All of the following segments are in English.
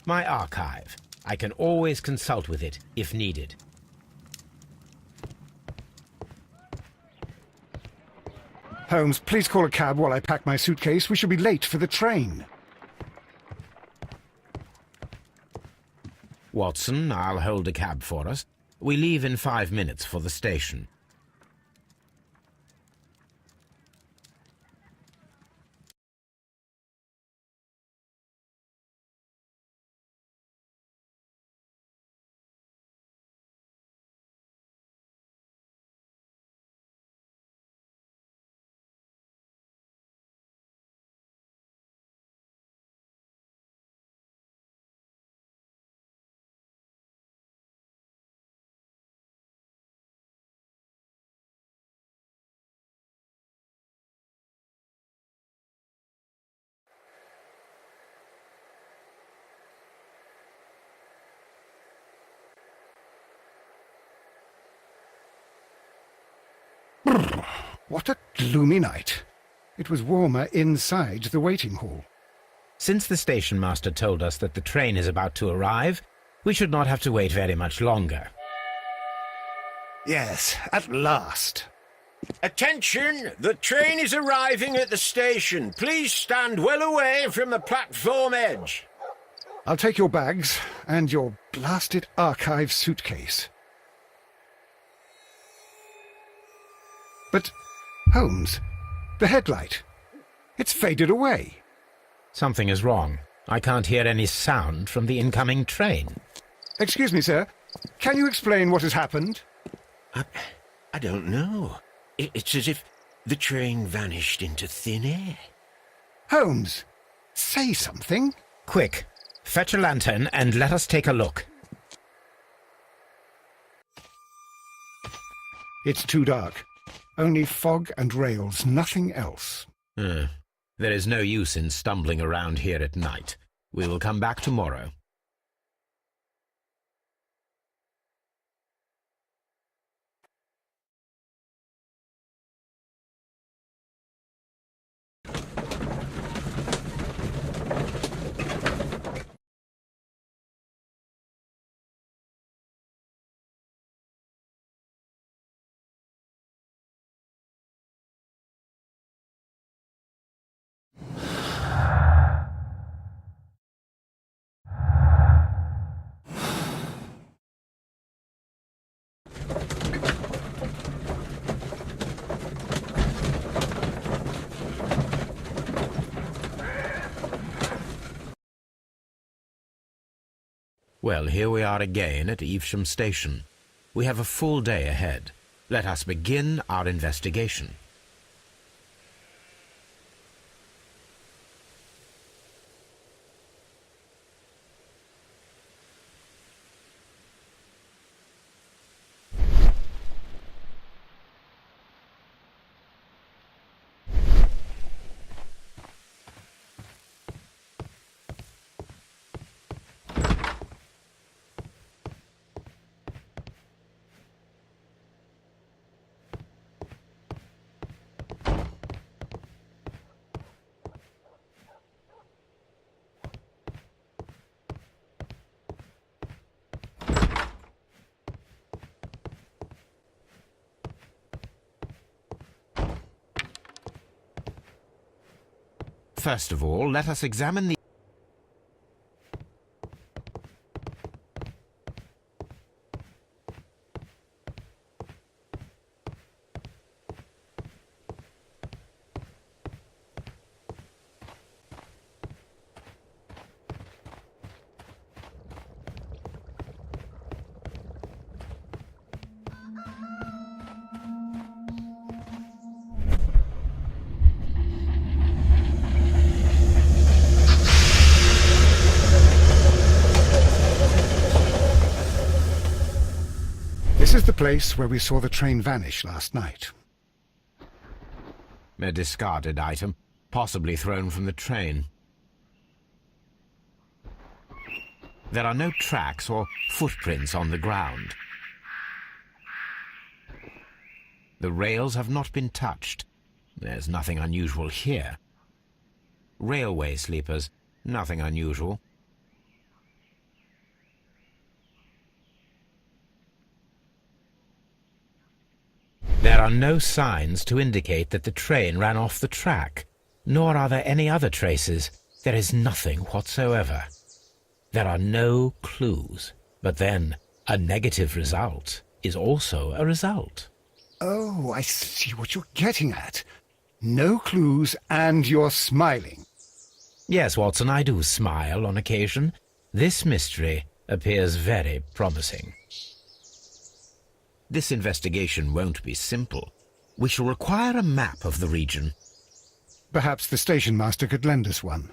My archive. I can always consult with it, if needed. Holmes, please call a cab while I pack my suitcase. We shall be late for the train. Watson, I'll hold a cab for us. We leave in 5 minutes for the station. What a gloomy night. It was warmer inside the waiting hall. Since the station master told us that the train is about to arrive, we should not have to wait very much longer. Yes, at last. Attention! The train is arriving at the station. Please stand well away from the platform edge. I'll take your bags and your blasted archive suitcase. But, Holmes, the headlight, it's faded away. Something is wrong. I can't hear any sound from the incoming train. Excuse me, sir. Can you explain what has happened? I don't know. It's as if the train vanished into thin air. Holmes, say something. Quick, fetch a lantern and let us take a look. It's too dark. Only fog and rails, nothing else. There is no use in stumbling around here at night. We will come back tomorrow. Well, here we are again at Evesham Station. We have a full day ahead. Let us begin our investigation. First of all, let us examine the... This is the place where we saw the train vanish last night. A discarded item, possibly thrown from the train. There are no tracks or footprints on the ground. The rails have not been touched. There's nothing unusual here. Railway sleepers, nothing unusual. There are no signs to indicate that the train ran off the track, nor are there any other traces. There is nothing whatsoever. There are no clues. But then, a negative result is also a result. Oh, I see what you're getting at. No clues, and you're smiling. Yes, Watson, I do smile on occasion. This mystery appears very promising. This investigation won't be simple. We shall require a map of the region. Perhaps the station master could lend us one.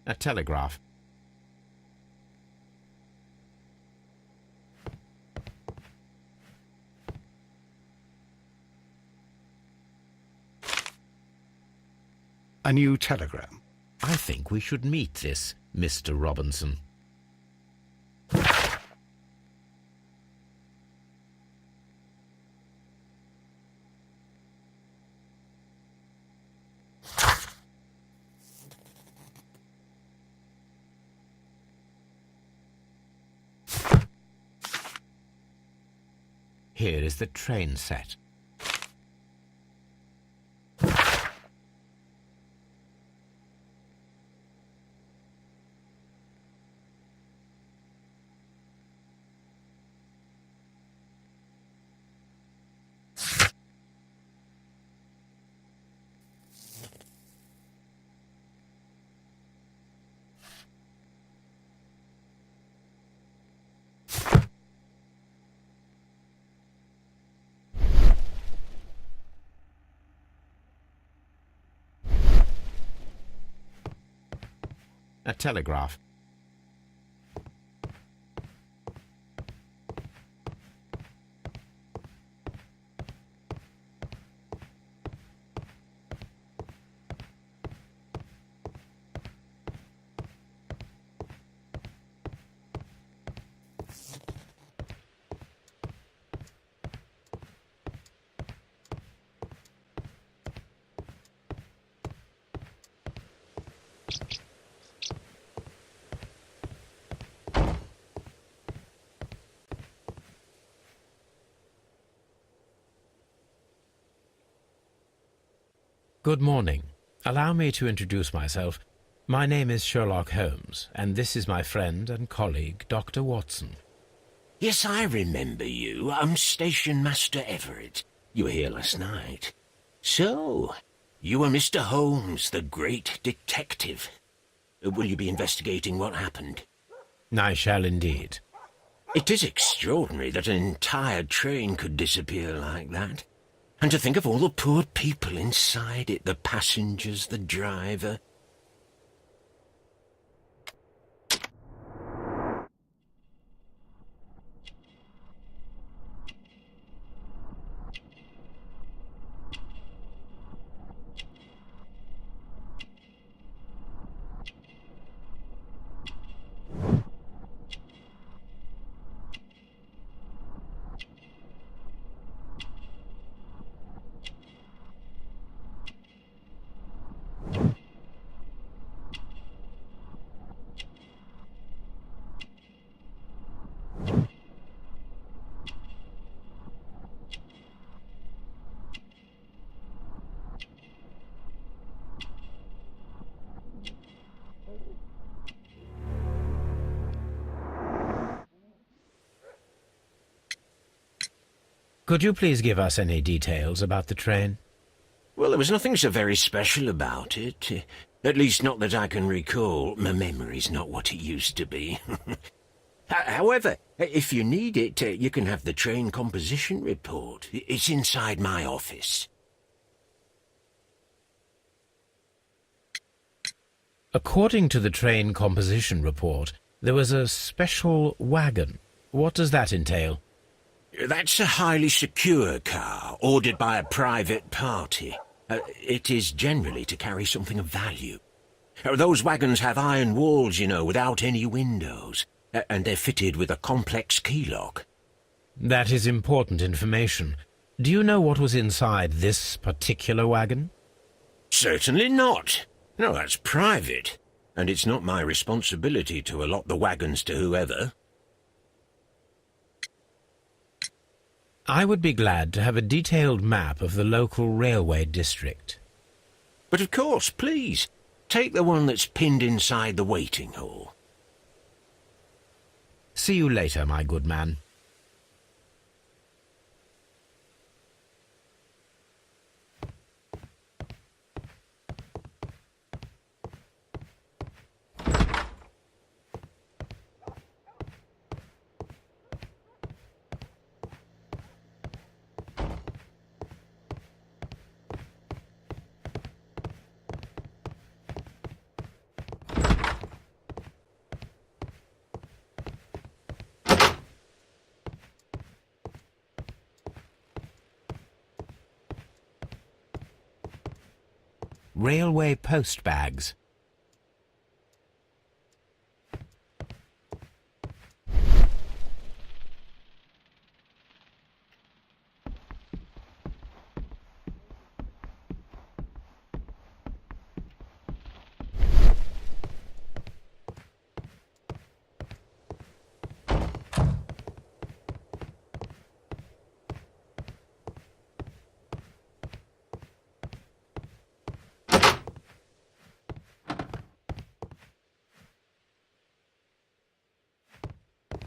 A telegraph. A new telegram. I think we should meet this Mr. Robinson. Here is the train set. A telegraph. Good morning. Allow me to introduce myself. My name is Sherlock Holmes, and this is my friend and colleague, Dr. Watson. Yes, I remember you. I'm Station Master Everett. You were here last night. So, you are Mr. Holmes, the great detective. Will you be investigating what happened? I shall indeed. It is extraordinary that an entire train could disappear like that. And to think of all the poor people inside it, the passengers, the driver. Could you please give us any details about the train? Well, there was nothing so very special about it. At least not that I can recall. My memory's not what it used to be. However, if you need it, you can have the train composition report. It's inside my office. According to the train composition report, there was a special wagon. What does that entail? That's a highly secure car, ordered by a private party. It is generally to carry something of value. Those wagons have iron walls, you know, without any windows, and they're fitted with a complex key lock. That is important information. Do you know what was inside this particular wagon? Certainly not. No, that's private, and it's not my responsibility to allot the wagons to whoever. I would be glad to have a detailed map of the local railway district. But of course, please, take the one that's pinned inside the waiting hall. See you later, my good man. Railway post bags.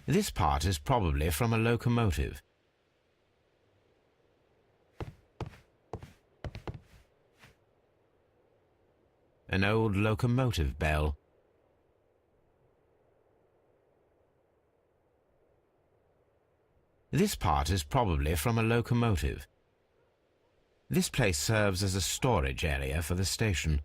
This part is probably from a locomotive. An old locomotive bell. This part is probably from a locomotive. This place serves as a storage area for the station.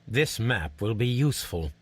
This map will be useful.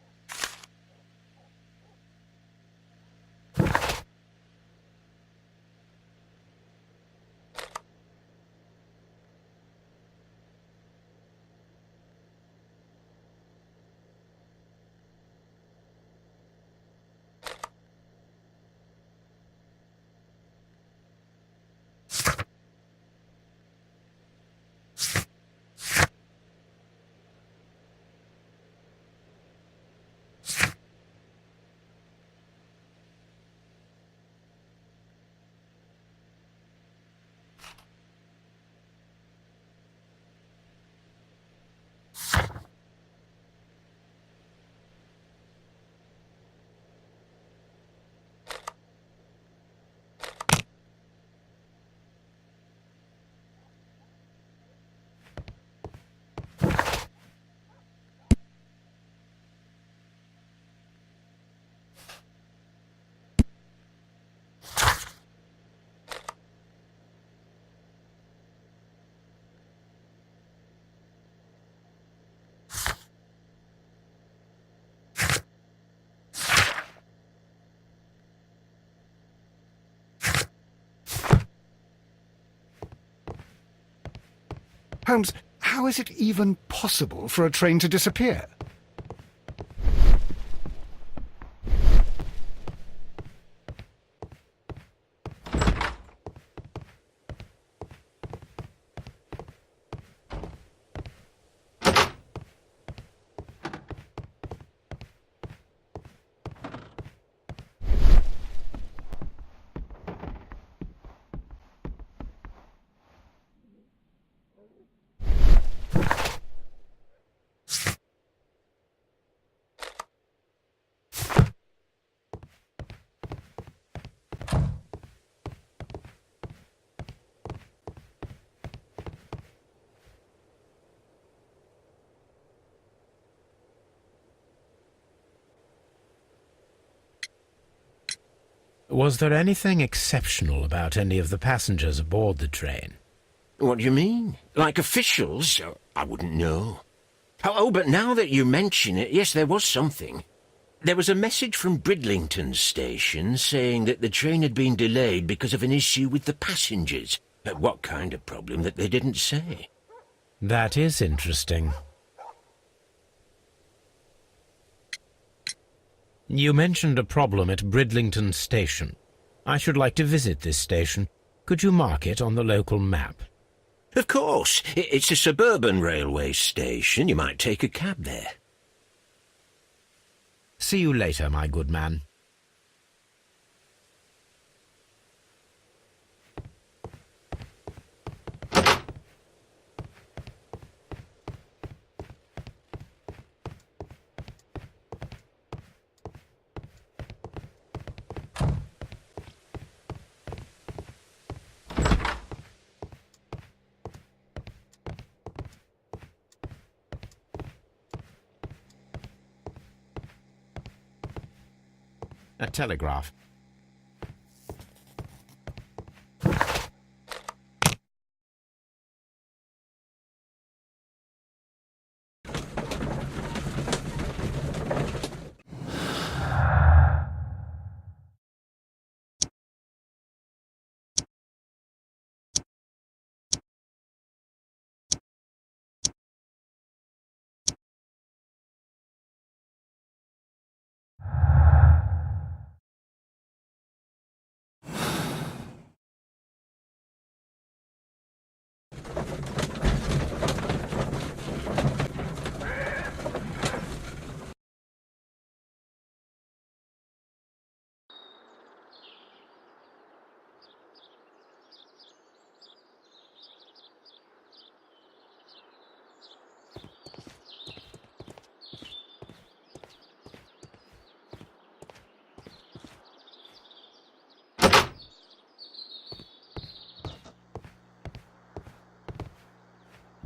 Holmes, how is it even possible for a train to disappear? Was there anything exceptional about any of the passengers aboard the train? What do you mean? Like officials? I wouldn't know. Oh, but now that you mention it, yes, there was something. There was a message from Bridlington station saying that the train had been delayed because of an issue with the passengers. But what kind of problem that they didn't say? That is interesting. You mentioned a problem at Bridlington station. I should like to visit this station. Could you mark it on the local map? Of course. It's a suburban railway station. You might take a cab there. See you later, my good man. A telegraph.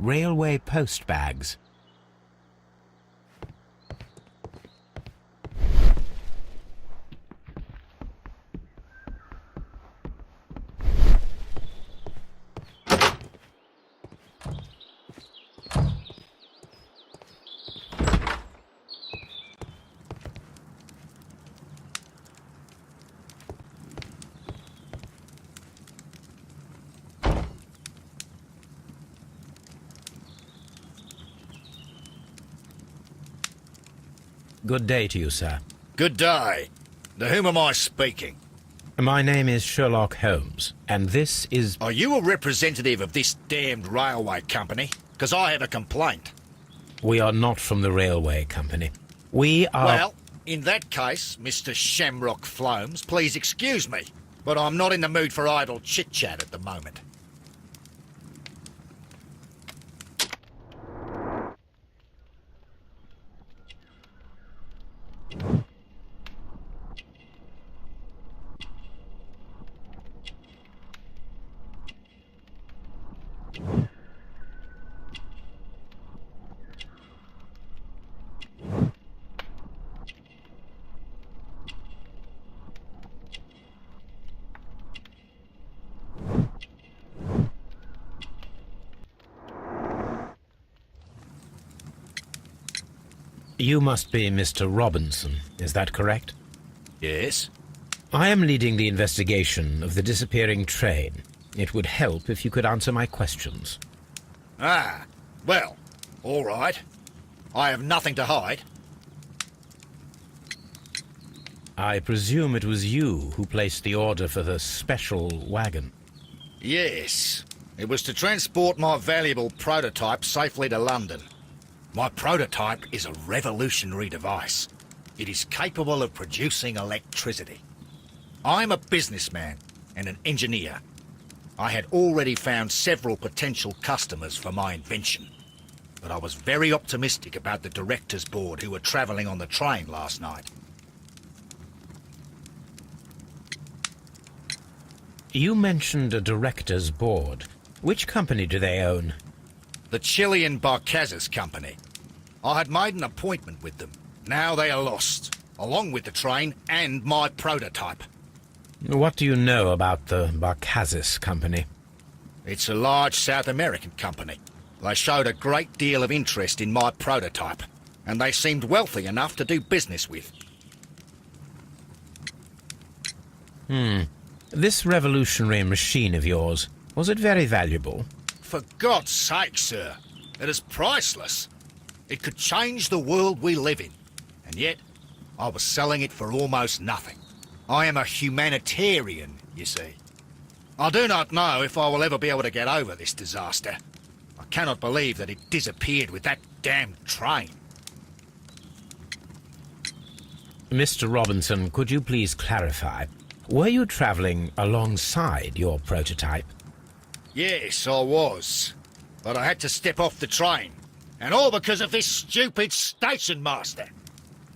Railway post bags. Good day to you, sir. Good day. To whom am I speaking? My name is Sherlock Holmes, and this is... Are you a representative of this damned railway company? Because I have a complaint. We are not from the railway company. We are... Well, in that case, Mr. Shamrock Flomes, please excuse me, but I'm not in the mood for idle chit-chat at the moment. You must be Mr. Robinson, is that correct? Yes? I am leading the investigation of the disappearing train. It would help if you could answer my questions. Ah, well, all right. I have nothing to hide. I presume it was you who placed the order for the special wagon. Yes. It was to transport my valuable prototype safely to London. My prototype is a revolutionary device. It is capable of producing electricity. I'm a businessman and an engineer. I had already found several potential customers for my invention, but I was very optimistic about the directors' board who were travelling on the train last night. You mentioned a director's board. Which company do they own? The Chilean Barcazes Company. I had made an appointment with them. Now they are lost, along with the train and my prototype. What do you know about the Barkazis Company? It's a large South American company. They showed a great deal of interest in my prototype, and they seemed wealthy enough to do business with. This revolutionary machine of yours, was it very valuable? For God's sake, sir, it is priceless. It could change the world we live in, and yet I was selling it for almost nothing. I am a humanitarian, you see. I do not know if I will ever be able to get over this disaster. I cannot believe that it disappeared with that damned train. Mr. Robinson, could you please clarify? Were you travelling alongside your prototype? Yes, I was. But I had to step off the train. And all because of this stupid station master.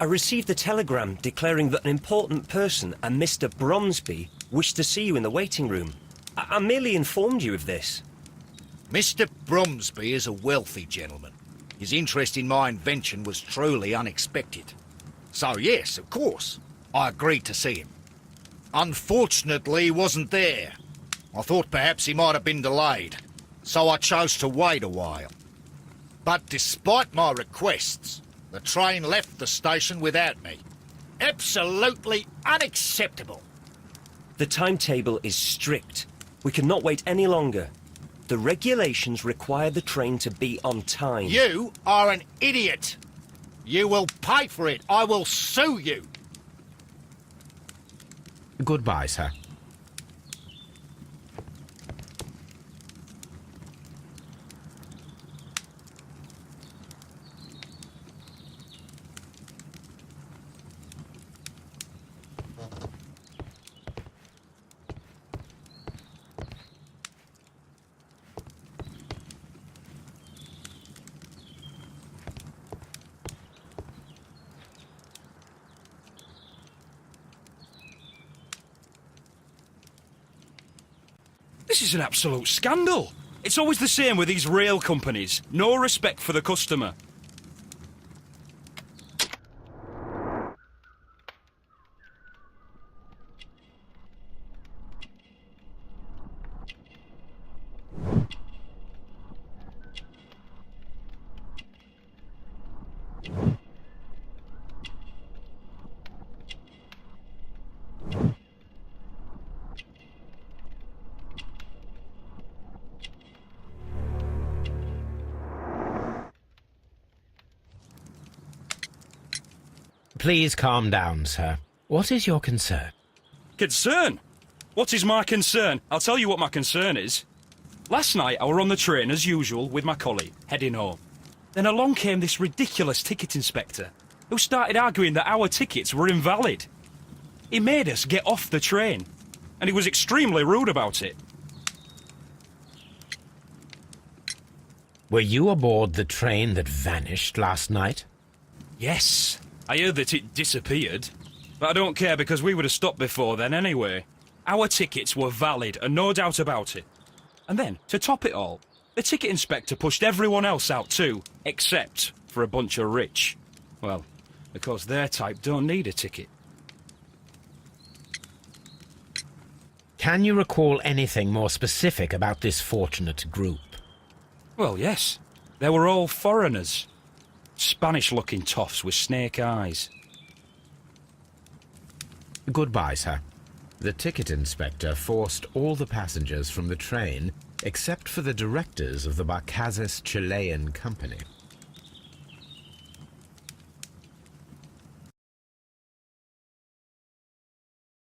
I received a telegram declaring that an important person, a Mr. Bromsby, wished to see you in the waiting room. I merely informed you of this. Mr. Bromsby is a wealthy gentleman. His interest in my invention was truly unexpected. So yes, of course, I agreed to see him. Unfortunately, he wasn't there. I thought perhaps he might have been delayed, so I chose to wait a while. But despite my requests, the train left the station without me. Absolutely unacceptable. The timetable is strict. We cannot wait any longer. The regulations require the train to be on time. You are an idiot. You will pay for it. I will sue you. Goodbye, sir. This is an absolute scandal. It's always the same with these rail companies. No respect for the customer. Please calm down, sir. What is your concern? Concern? What is my concern? I'll tell you what my concern is. Last night I were on the train as usual with my colleague, heading home. Then along came this ridiculous ticket inspector, who started arguing that our tickets were invalid. He made us get off the train, and he was extremely rude about it. Were you aboard the train that vanished last night? Yes, I heard that it disappeared. But I don't care because we would have stopped before then anyway. Our tickets were valid and no doubt about it. And then, to top it all, the ticket inspector pushed everyone else out too, except for a bunch of rich. Well, because their type don't need a ticket. Can you recall anything more specific about this fortunate group? Well, yes. They were all foreigners. Spanish-looking toffs with snake eyes. Goodbye, sir. The ticket inspector forced all the passengers from the train except for the directors of the Barkazis Chilean company.